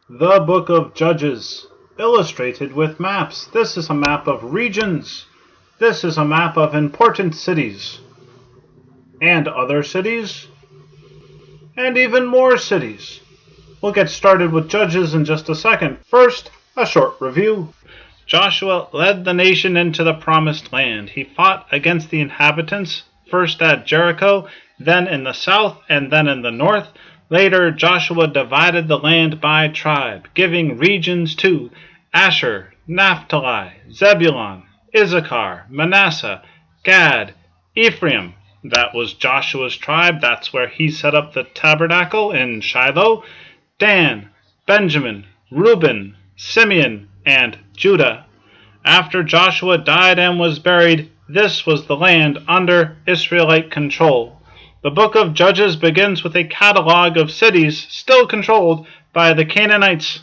The Book of Judges, illustrated with maps. This is a map of regions. This is a map of important cities. And other cities. And even more cities. We'll get started with Judges in just a second. First, a short review. Joshua led the nation into the promised land. He fought against the inhabitants, first at Jericho, then in the south, and then in the north. Later, Joshua divided the land by tribe, giving regions to Asher, Naphtali, Zebulun, Issachar, Manasseh, Gad, Ephraim. That was Joshua's tribe. That's where he set up the tabernacle in Shiloh. Dan, Benjamin, Reuben, Simeon, and Judah. After Joshua died and was buried, this was the land under Israelite control. The book of Judges begins with a catalog of cities still controlled by the Canaanites.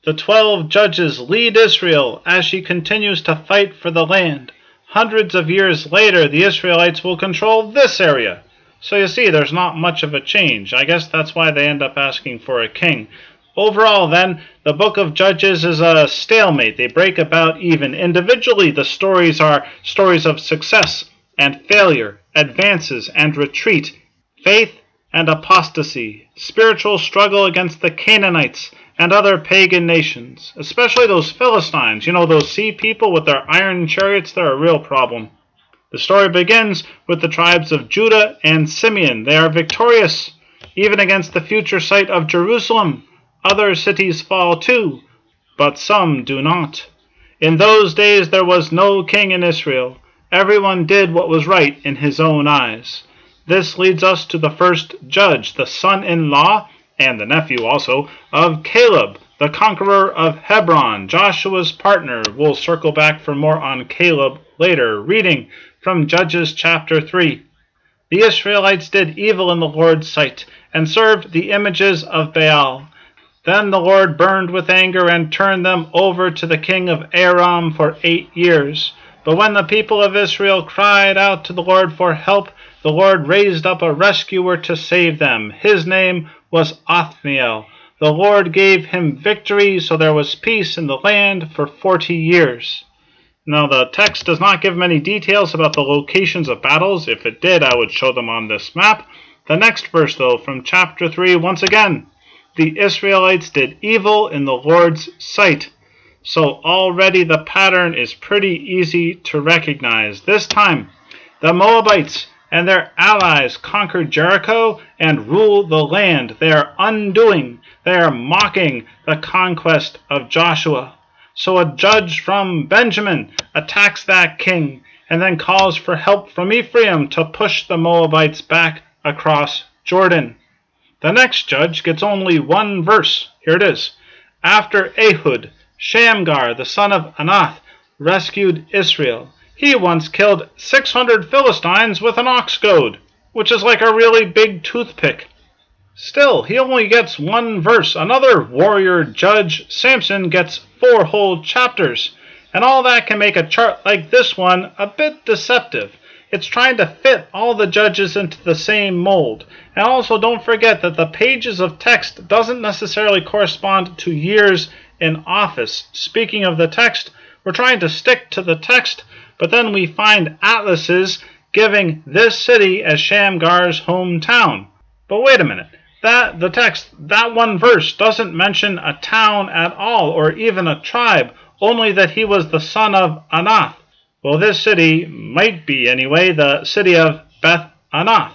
The 12 judges lead Israel as she continues to fight for the land. Hundreds of years later, the Israelites will control this area. So you see, there's not much of a change. I guess that's why they end up asking for a king. Overall, then, the book of Judges is a stalemate. They break about even. Individually, the stories are stories of success and failure, advances and retreat, faith and apostasy, spiritual struggle against the Canaanites and other pagan nations, especially those Philistines. You know, those sea people with their iron chariots, they're a real problem. The story begins with the tribes of Judah and Simeon. They are victorious, even against the future site of Jerusalem. Other cities fall too, but some do not. In those days there was no king in Israel. Everyone did what was right in his own eyes. This leads us to the first judge, the son-in-law, and the nephew also, of Caleb, the conqueror of Hebron, Joshua's partner. We'll circle back for more on Caleb later. Reading from Judges chapter 3. The Israelites did evil in the Lord's sight, and served the images of Baal. Then the Lord burned with anger and turned them over to the king of Aram for 8 years. But when the people of Israel cried out to the Lord for help, the Lord raised up a rescuer to save them. His name was Othniel. The Lord gave him victory, so there was peace in the land for 40 years. Now, the text does not give many details about the locations of battles. If it did, I would show them on this map. The next verse, though, from chapter 3, once again, the Israelites did evil in the Lord's sight. So already the pattern is pretty easy to recognize. This time, the Moabites and their allies conquer Jericho and rule the land. They are undoing, they are mocking the conquest of Joshua. So a judge from Benjamin attacks that king and then calls for help from Ephraim to push the Moabites back across Jordan. The next judge gets only one verse. Here it is. After Ehud, Shamgar, the son of Anath, rescued Israel. He once killed 600 Philistines with an ox goad, which is like a really big toothpick. Still, he only gets one verse. Another warrior judge, Samson, gets 4 whole chapters. And all that can make a chart like this one a bit deceptive. It's trying to fit all the judges into the same mold. And also don't forget that the pages of text doesn't necessarily correspond to years in office. Speaking of the text, we're trying to stick to the text, but then we find atlases giving this city as Shamgar's hometown. But wait a minute. The text, that one verse, doesn't mention a town at all, or even a tribe, only that he was the son of Anath. Well, this city might be, anyway, the city of Beth Anath.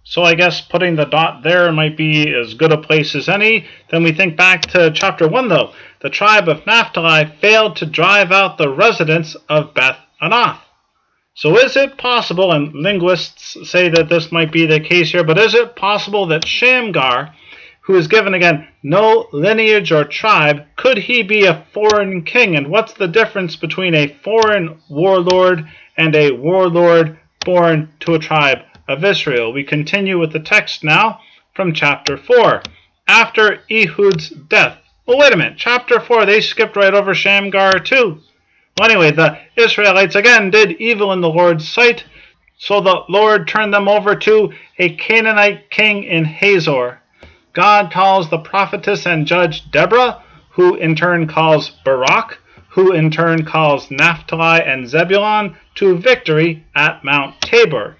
So I guess putting the dot there might be as good a place as any. Then we think back to chapter 1, though. The tribe of Naphtali failed to drive out the residents of Beth Anath. So is it possible, and linguists say that this might be the case here, but is it possible that Shamgar, who is given, again, no lineage or tribe, could he be a foreign king? And what's the difference between a foreign warlord and a warlord born to a tribe of Israel? We continue with the text now from chapter 4. After Ehud's death. Well, wait a minute. Chapter 4, they skipped right over Shamgar too. Well, anyway, the Israelites again did evil in the Lord's sight, so the Lord turned them over to a Canaanite king in Hazor. God calls the prophetess and judge Deborah, who in turn calls Barak, who in turn calls Naphtali and Zebulun to victory at Mount Tabor.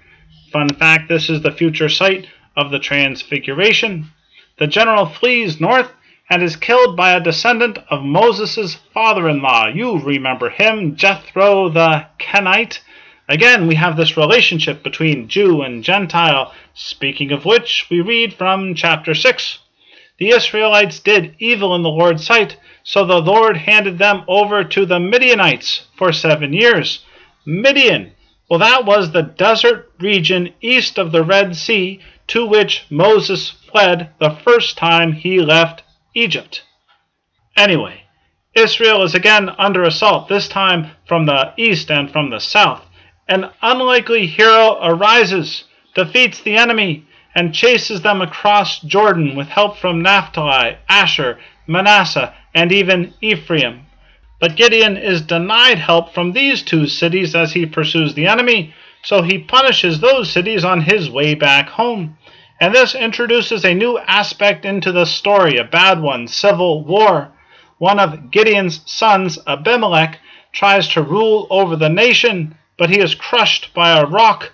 Fun fact, this is the future site of the Transfiguration. The general flees north and is killed by a descendant of Moses' father-in-law. You remember him, Jethro the Kenite. Again, we have this relationship between Jew and Gentile, speaking of which we read from chapter 6. The Israelites did evil in the Lord's sight, so the Lord handed them over to the Midianites for 7 years. Midian, well, that was the desert region east of the Red Sea to which Moses fled the first time he left Egypt. Anyway, Israel is again under assault, this time from the east and from the south. An unlikely hero arises, defeats the enemy, and chases them across Jordan with help from Naphtali, Asher, Manasseh, and even Ephraim. But Gideon is denied help from these two cities as he pursues the enemy, so he punishes those cities on his way back home. And this introduces a new aspect into the story, a bad one, civil war. One of Gideon's sons, Abimelech, tries to rule over the nation, but he is crushed by a rock.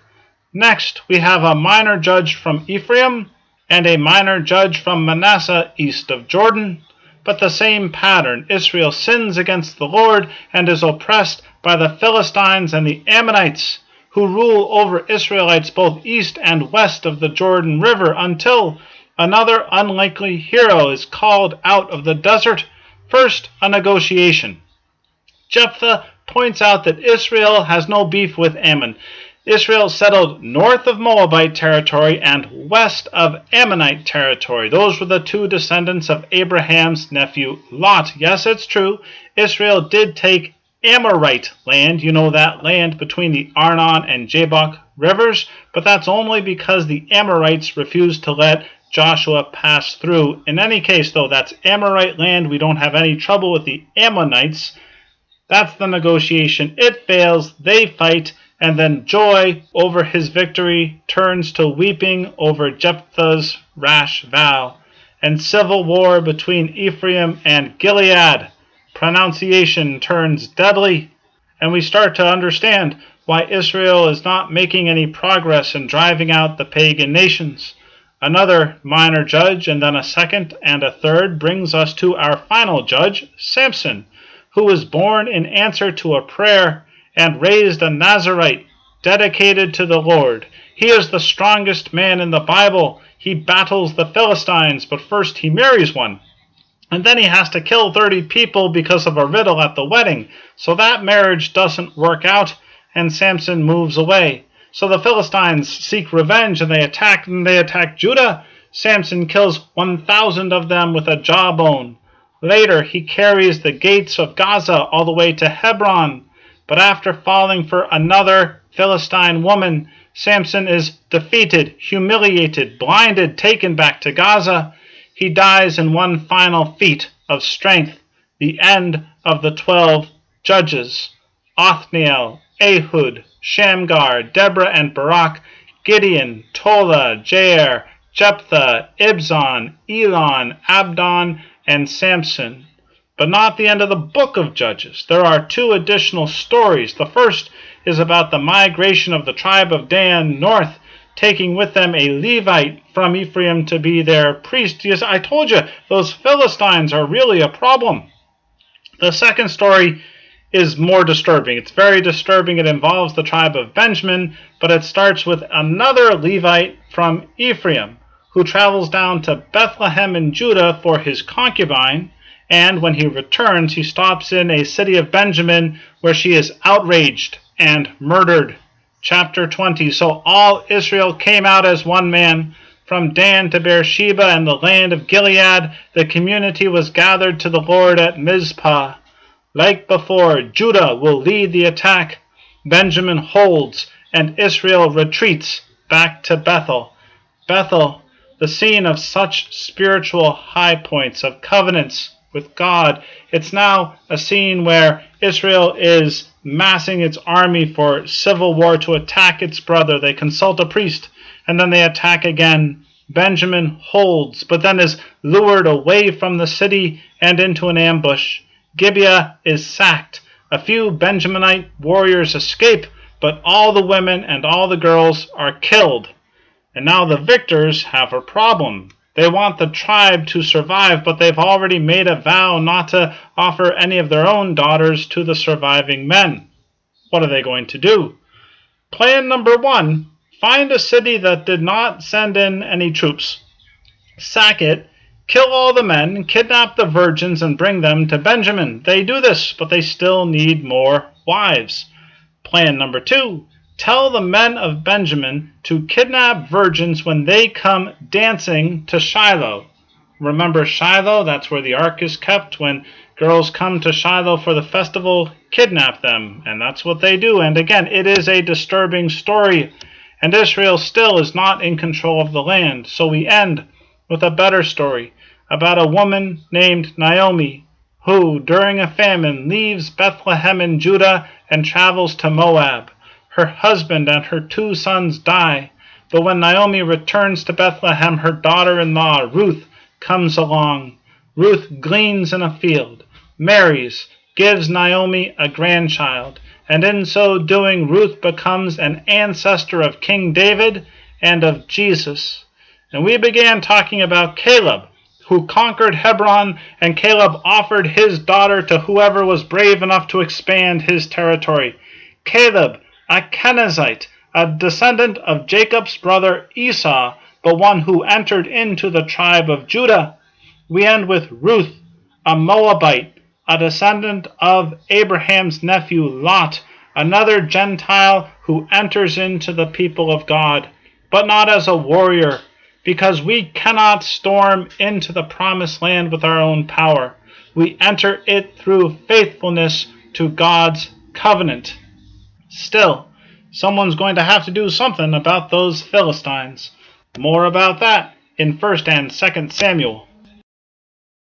Next, we have a minor judge from Ephraim and a minor judge from Manasseh east of Jordan. But the same pattern. Israel sins against the Lord and is oppressed by the Philistines and the Ammonites, who rule over Israelites both east and west of the Jordan River until another unlikely hero is called out of the desert. First, a negotiation. Jephthah points out that Israel has no beef with Ammon. Israel settled north of Moabite territory and west of Ammonite territory. Those were the two descendants of Abraham's nephew Lot. Yes, it's true. Israel did take Amorite land, you know, that land between the Arnon and Jabbok rivers, but that's only because the Amorites refused to let Joshua pass through. In any case, though, that's Amorite land. We don't have any trouble with the Ammonites. That's the negotiation. It fails. They fight. And then joy over his victory turns to weeping over Jephthah's rash vow. And civil war between Ephraim and Gilead. Pronunciation turns deadly. And we start to understand why Israel is not making any progress in driving out the pagan nations. Another minor judge and then a second and a third brings us to our final judge, Samson, who was born in answer to a prayer and raised a Nazirite, dedicated to the Lord. He is the strongest man in the Bible. He battles the Philistines, but first he marries one. And then he has to kill 30 people because of a riddle at the wedding. So that marriage doesn't work out, and Samson moves away. So the Philistines seek revenge, and they attack Judah. Samson kills 1,000 of them with a jawbone. Later, he carries the gates of Gaza all the way to Hebron. But after falling for another Philistine woman, Samson is defeated, humiliated, blinded, taken back to Gaza. He dies in one final feat of strength, the end of the 12 judges. Othniel, Ehud, Shamgar, Deborah and Barak, Gideon, Tola, Jair, Jephthah, Ibzan, Elon, Abdon, and Samson. But not the end of the book of Judges. There are 2 additional stories. The first is about the migration of the tribe of Dan north, taking with them a Levite from Ephraim to be their priest. Yes, I told you, those Philistines are really a problem. The second story is more disturbing. It's very disturbing. It involves the tribe of Benjamin, but it starts with another Levite from Ephraim who travels down to Bethlehem in Judah for his concubine, and when he returns, he stops in a city of Benjamin where she is outraged and murdered. Chapter 20. So all Israel came out as one man. From Dan to Beersheba and the land of Gilead, the community was gathered to the Lord at Mizpah. Like before, Judah will lead the attack. Benjamin holds, and Israel retreats back to Bethel. Bethel, the scene of such spiritual high points, of covenants with God. It's now a scene where Israel is massing its army for civil war to attack its brother. They consult a priest, and then they attack again. Benjamin holds, but then is lured away from the city and into an ambush. Gibeah is sacked. A few Benjaminite warriors escape, but all the women and all the girls are killed. And now the victors have a problem. They want the tribe to survive, but they've already made a vow not to offer any of their own daughters to the surviving men. What are they going to do? Plan number 1, find a city that did not send in any troops. Sack it, kill all the men, kidnap the virgins, and bring them to Benjamin. They do this, but they still need more wives. Plan number 2, tell the men of Benjamin to kidnap virgins when they come dancing to Shiloh. Remember Shiloh? That's where the ark is kept. When girls come to Shiloh for the festival, kidnap them. And that's what they do. And again, it is a disturbing story. And Israel still is not in control of the land. So we end with a better story about a woman named Naomi, who, during a famine, leaves Bethlehem in Judah and travels to Moab. Her husband and her 2 sons die. But when Naomi returns to Bethlehem, her daughter-in-law, Ruth, comes along. Ruth gleans in a field, marries, gives Naomi a grandchild, and in so doing Ruth becomes an ancestor of King David and of Jesus. And we began talking about Caleb, who conquered Hebron, and Caleb offered his daughter to whoever was brave enough to expand his territory. Caleb, a Kenizzite, a descendant of Jacob's brother Esau, the one who entered into the tribe of Judah. We end with Ruth, a Moabite, a descendant of Abraham's nephew Lot, another Gentile who enters into the people of God, but not as a warrior, because we cannot storm into the promised land with our own power. We enter it through faithfulness to God's covenant. Still, someone's going to have to do something about those Philistines. More about that in 1 and 2 Samuel.